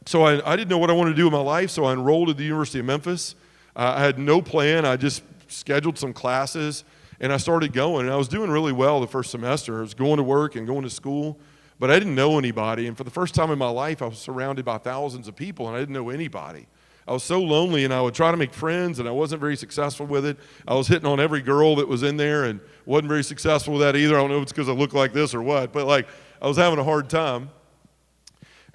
So I didn't know what I wanted to do with my life, so I enrolled at the University of Memphis. I had no plan. I just scheduled some classes, and I started going. And I was doing really well the first semester. I was going to work and going to school, but I didn't know anybody. And for the first time in my life, I was surrounded by thousands of people, and I didn't know anybody. I was so lonely, and I would try to make friends, and I wasn't very successful with it. I was hitting on every girl that was in there and wasn't very successful with that either. I don't know if it's because I look like this or what, but like I was having a hard time.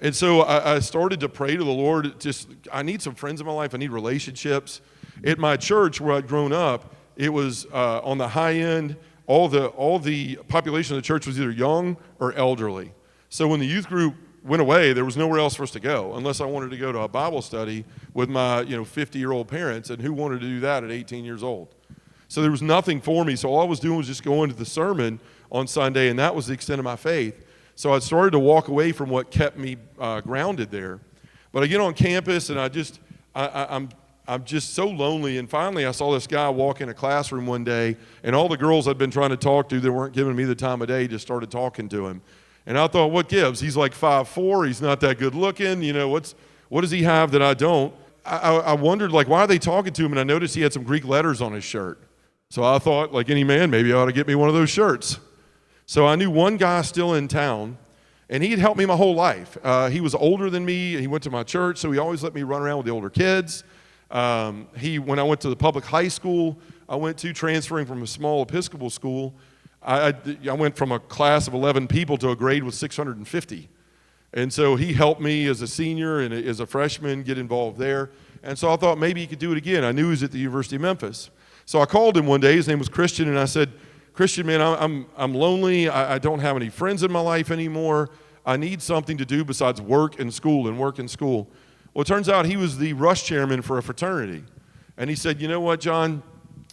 And so I started to pray to the Lord, I need some friends in my life. I need relationships. At my church where I'd grown up, it was on the high end. All the population of the church was either young or elderly. So when the youth group went away, there was nowhere else for us to go unless I wanted to go to a Bible study with my 50-year-old parents, and who wanted to do that at 18 years old? So there was nothing for me. So all I was doing was just going to the sermon on Sunday, and that was the extent of my faith. So I started to walk away from what kept me grounded there. But I get on campus, and I'm just so lonely. And finally, I saw this guy walk in a classroom one day, and all the girls I'd been trying to talk to that weren't giving me the time of day just started talking to him. And I thought, what gives? He's like 5'4". He's not that good looking. What does he have that I don't? I wondered, like, why are they talking to him? And I noticed he had some Greek letters on his shirt. So I thought, like any man, maybe I ought to get me one of those shirts. So I knew one guy still in town, and he had helped me my whole life. He was older than me. He went to my church, so he always let me run around with the older kids. When I went to the public high school I went to, transferring from a small Episcopal school, I went from a class of 11 people to a grade with 650. And so he helped me as a senior and as a freshman get involved there. And so I thought maybe he could do it again. I knew he was at the University of Memphis. So I called him one day. His name was Christian, and I said, Christian, man, I'm lonely. I don't have any friends in my life anymore. I need something to do besides work and school and work and school. Well, it turns out he was the rush chairman for a fraternity. And he said, you know what, John,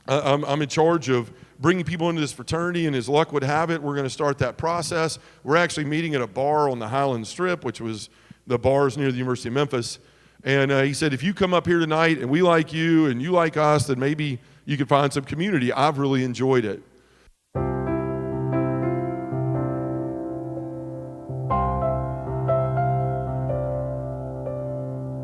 I'm in charge of bringing people into this fraternity, and as luck would have it, we're going to start that process. We're actually meeting at a bar on the Highland Strip, which was the bars near the University of Memphis. And he said, if you come up here tonight and we like you and you like us, then maybe you could find some community. I've really enjoyed it.